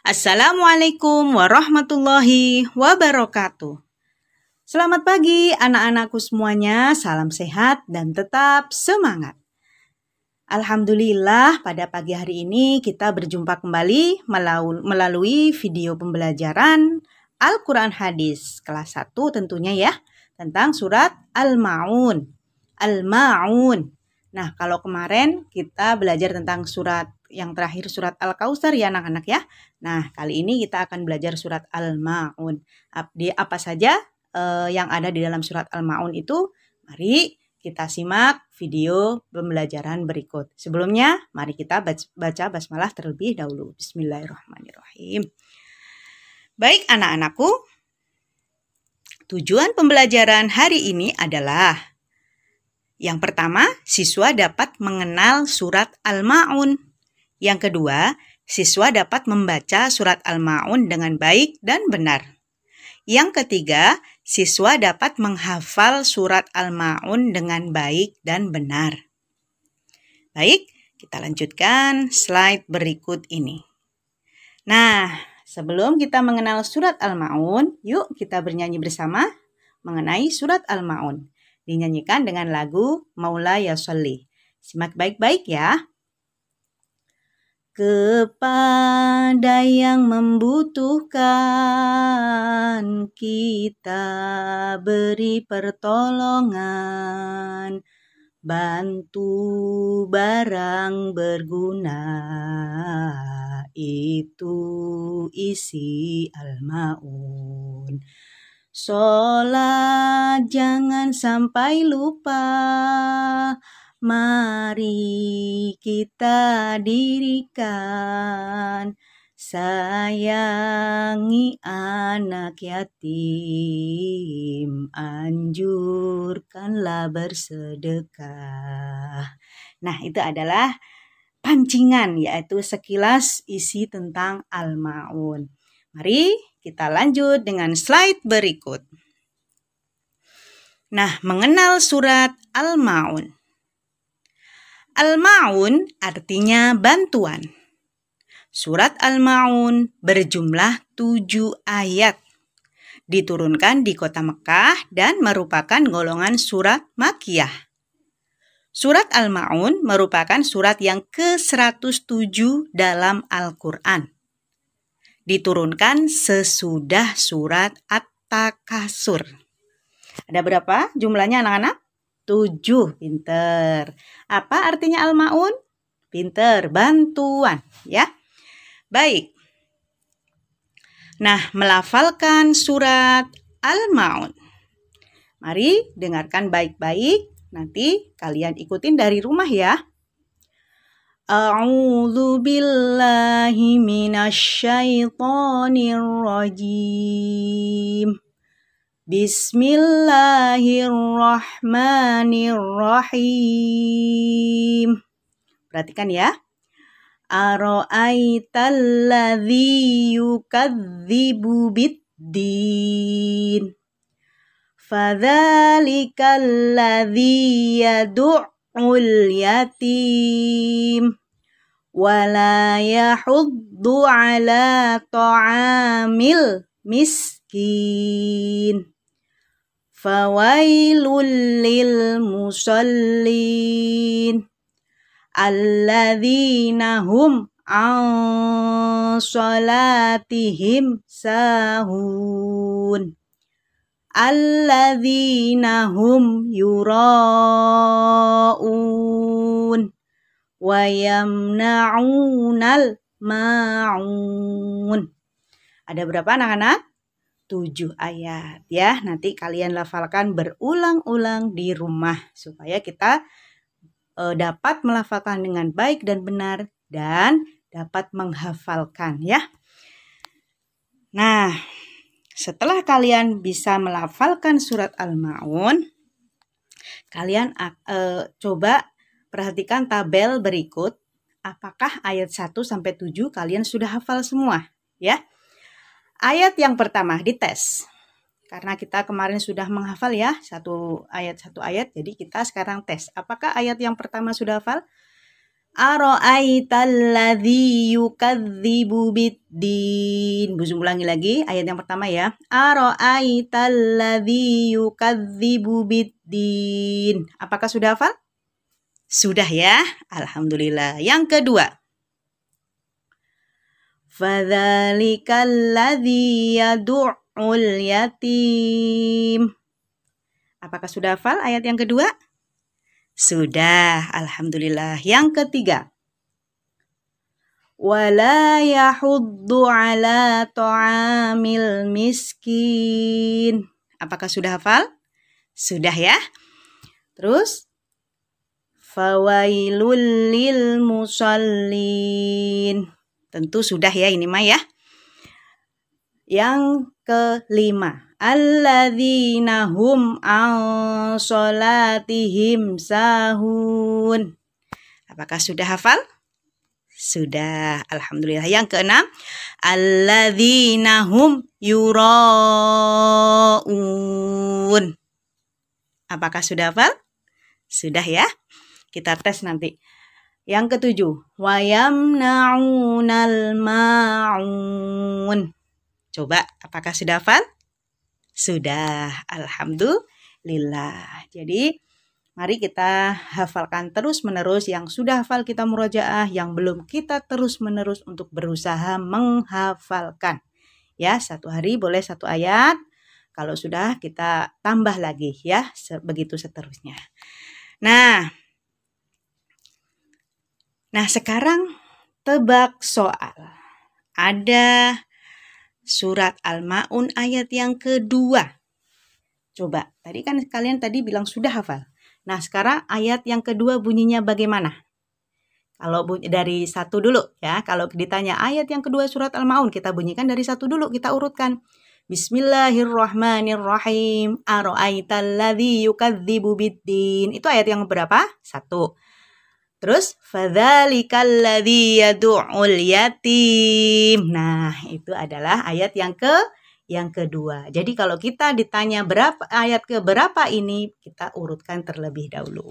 Assalamualaikum warahmatullahi wabarakatuh. Selamat pagi anak-anakku semuanya, salam sehat dan tetap semangat. Alhamdulillah pada pagi hari ini kita berjumpa kembali melalui video pembelajaran Al-Quran Hadis kelas 1 tentunya ya, tentang surat Al-Ma'un. Al-Ma'un. Nah, kalau kemarin kita belajar tentang surat yang terakhir surat Al-Kautsar ya anak-anak ya. Nah, kali ini kita akan belajar surat Al-Ma'un. Apa saja yang ada di dalam surat Al-Ma'un itu? Mari kita simak video pembelajaran berikut. Sebelumnya, mari kita baca basmalah terlebih dahulu. Bismillahirrahmanirrahim. Baik anak-anakku, tujuan pembelajaran hari ini adalah yang pertama, siswa dapat mengenal surat Al-Ma'un. Yang kedua, siswa dapat membaca surat Al-Ma'un dengan baik dan benar. Yang ketiga, siswa dapat menghafal surat Al-Ma'un dengan baik dan benar. Baik, kita lanjutkan slide berikut ini. Nah, sebelum kita mengenal surat Al-Ma'un, yuk kita bernyanyi bersama mengenai surat Al-Ma'un. Dinyanyikan dengan lagu Maula Ya Sholli. Simak baik-baik ya. Kepada yang membutuhkan kita beri pertolongan, bantu barang berguna, itu isi Al-Ma'un. Sholat jangan sampai lupa, mari kita dirikan, sayangi anak yatim, anjurkanlah bersedekah. Nah, itu adalah pancingan, yaitu sekilas isi tentang Al-Ma'un. Mari kita lanjut dengan slide berikut. Nah, mengenal surat Al-Ma'un. Al-Ma'un artinya bantuan. Surat Al-Ma'un berjumlah 7 ayat. Diturunkan di kota Mekah dan merupakan golongan surat Makkiyah. Surat Al-Ma'un merupakan surat yang ke-107 dalam Al-Quran. Diturunkan sesudah surat At-Takasur. Ada berapa jumlahnya anak-anak? 7. Pinter. Apa artinya Al-Ma'un? Pinter, bantuan ya. Baik. Nah, melafalkan surat Al-Ma'un. Mari dengarkan baik-baik. Nanti kalian ikutin dari rumah ya. A'udzu billahi minasyaitonir rajim. Bismillahirrahmanirrahim. Perhatikan ya. Ara'aital ladzi yukadzibu biddin. Fadzalikal ladzi yad'ul yatim. Wala yahuddu ala ta'amil miskin. Fawailul lil musallin. Alladzina hum an salatihim sahun. Alladzina hum yura'un. Wa yamna'unal ma'un. Ada berapa anak-anak? 7 ayat ya. Nanti kalian lafalkan berulang-ulang di rumah supaya kita dapat melafalkan dengan baik dan benar dan dapat menghafalkan ya. Nah, setelah kalian bisa melafalkan surat Al-Ma'un, kalian coba perhatikan tabel berikut. Apakah ayat 1 sampai 7 kalian sudah hafal semua ya? Ayat yang pertama dites. Karena kita kemarin sudah menghafal ya, satu ayat, jadi kita sekarang tes. Apakah ayat yang pertama sudah hafal? Ara'aitalladzi yukadzibu biddin. Bu ulangi lagi ayat yang pertama ya. Ara'aitalladzi yukadzibu biddin. Apakah sudah hafal? Sudah ya. Alhamdulillah. Yang kedua. Fadzalikalladzi yad'ul yatim. Apakah sudah hafal ayat yang kedua? Sudah, alhamdulillah. Yang ketiga. Wala yahuddu ala ta'amil miskin. Apakah sudah hafal? Sudah ya. Terus fawailul lil musallin. Tentu sudah ya ini mah ya. Yang kelima. Alladzina hum an sholatihim sahun. Apakah sudah hafal? Sudah, alhamdulillah. Yang keenam, alladzina hum yura'un. Apakah sudah hafal? Sudah ya. Kita tes nanti. Yang ketujuh, wa yamna'unal ma'un. Coba, apakah sudah hafal? Sudah, alhamdulillah. Jadi, mari kita hafalkan terus-menerus. Yang sudah hafal kita murojaah, yang belum kita terus-menerus untuk berusaha menghafalkan. Ya, satu hari boleh satu ayat. Kalau sudah kita tambah lagi ya, begitu seterusnya. Nah, sekarang tebak soal. Ada surat Al-Ma'un ayat yang kedua. Coba, tadi kan kalian bilang sudah hafal. Nah, sekarang ayat yang kedua bunyinya bagaimana? Kalau dari satu dulu ya. Kalau ditanya ayat yang kedua surat Al-Ma'un, kita bunyikan dari satu dulu, kita urutkan. Bismillahirrahmanirrahim. Ara'aitalladzi yukadzibu biddin. Itu ayat yang berapa? 1. Terus fadzalikalladzi yad'ul yatim. Nah, itu adalah ayat yang kedua. Jadi kalau kita ditanya ayat ke berapa ini, kita urutkan terlebih dahulu.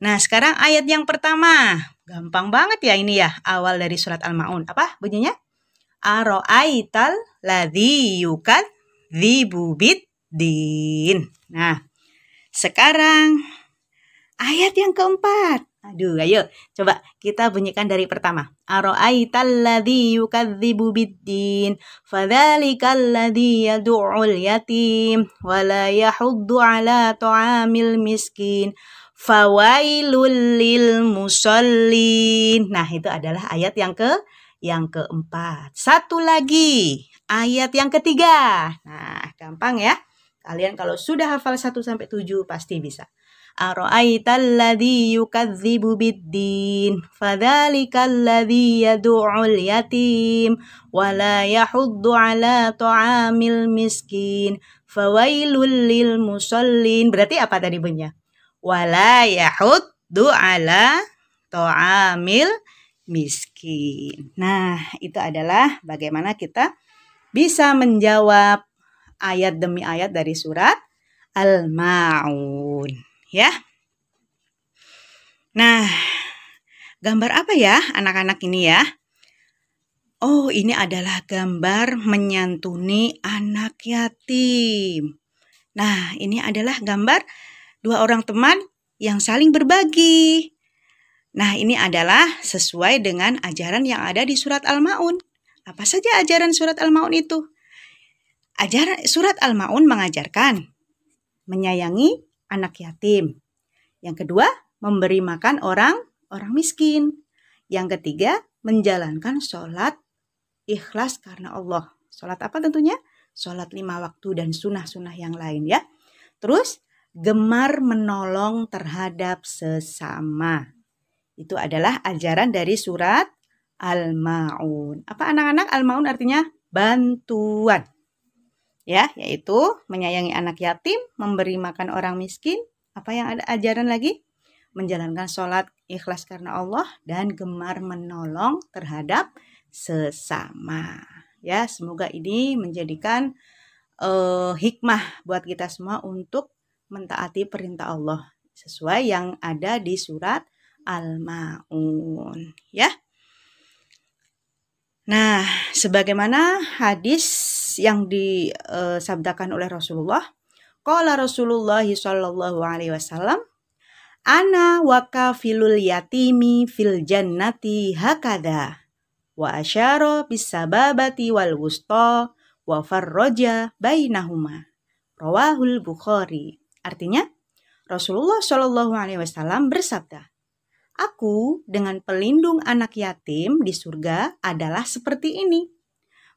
Nah, sekarang ayat yang pertama. Gampang banget ya ini ya, awal dari surat Al-Ma'un. Apa bunyinya? Ara'aitalladzi yukadzibu biddin. Nah, sekarang ayat yang keempat. Aduh, ayo coba kita bunyikan dari pertama. Ara'aitalladzi yukadzibu biddin, fadzalikalladzi yad'ul yatim, wala yahuddu ala ta'amil miskin, fawailul lil musallin. Nah, itu adalah ayat yang keempat. Satu lagi, ayat yang ketiga. Nah, gampang ya. Kalian kalau sudah hafal 1 sampai 7 pasti bisa. Ara'aitalladzi yukadzibu biddin, fadzalikalladzi yad'ul yatim, wala yahuddu ala ta'amil miskin, fawailul lil musallin. Berarti apa tadi bunyinya? Wala yahuddu ala ta'amil miskin. Nah, itu adalah bagaimana kita bisa menjawab ayat demi ayat dari surat Al-Ma'un. Ya. Nah, gambar apa ya anak-anak ini ya? Oh, ini adalah gambar menyantuni anak yatim. Nah, ini adalah gambar 2 orang teman yang saling berbagi. Nah, ini adalah sesuai dengan ajaran yang ada di surat Al-Ma'un. Apa saja ajaran surat Al-Ma'un itu? Ajaran surat Al-Ma'un mengajarkan menyayangi anak yatim. Yang kedua, memberi makan orang miskin. Yang ketiga, menjalankan sholat ikhlas karena Allah. Sholat apa tentunya? Sholat 5 waktu dan sunnah-sunnah yang lain ya. Terus, gemar menolong terhadap sesama. Itu adalah ajaran dari surat Al-Ma'un. Apa anak-anak? Al-Ma'un artinya bantuan. Ya, yaitu menyayangi anak yatim, memberi makan orang miskin. Apa yang ada ajaran lagi? Menjalankan sholat ikhlas karena Allah dan gemar menolong terhadap sesama. Ya, semoga ini menjadikan hikmah buat kita semua untuk mentaati perintah Allah sesuai yang ada di surat al-ma'un, ya. Nah, sebagaimana hadis yang disabdakan oleh Rasulullah, qala Rasulullah sallallahu alaihi wasallam, ana wa kafilul yatimi fil jannati hakada wa asyara bis sababati wal wusta wa farraja bainahuma. Rawahul Bukhari. Artinya, Rasulullah Shallallahu alaihi wasallam bersabda, aku dengan pelindung anak yatim di surga adalah seperti ini.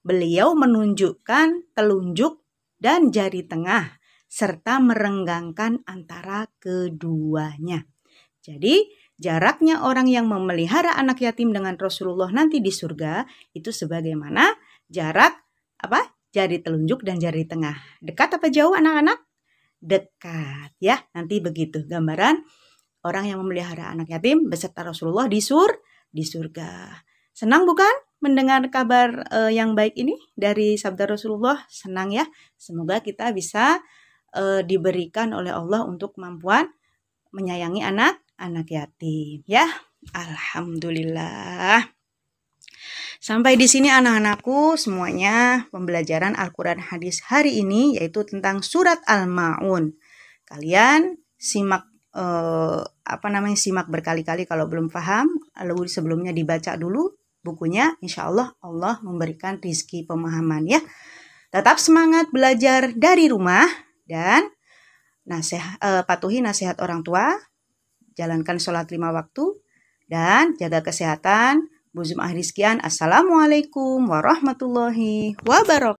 Beliau menunjukkan telunjuk dan jari tengah serta merenggangkan antara keduanya. Jadi, jaraknya orang yang memelihara anak yatim dengan Rasulullah nanti di surga itu sebagaimana jarak jari telunjuk dan jari tengah. Dekat apa jauh anak-anak? Dekat, ya. Nanti begitu gambaran orang yang memelihara anak yatim beserta Rasulullah di surga. Senang bukan mendengar kabar yang baik ini dari sabda Rasulullah? Senang ya. Semoga kita bisa diberikan oleh Allah untuk kemampuan menyayangi anak yatim, ya. Alhamdulillah. Sampai di sini anak-anakku semuanya pembelajaran Al-Quran hadis hari ini yaitu tentang surat Al-Ma'un. Kalian simak simak berkali-kali kalau belum paham, lalu sebelumnya dibaca dulu bukunya, insya Allah Allah memberikan rizki pemahaman, ya. Tetap semangat belajar dari rumah dan patuhi nasihat orang tua, jalankan sholat 5 waktu dan jaga kesehatan. Bu Zum akhir sekian. Assalamualaikum warahmatullahi wabarakatuh.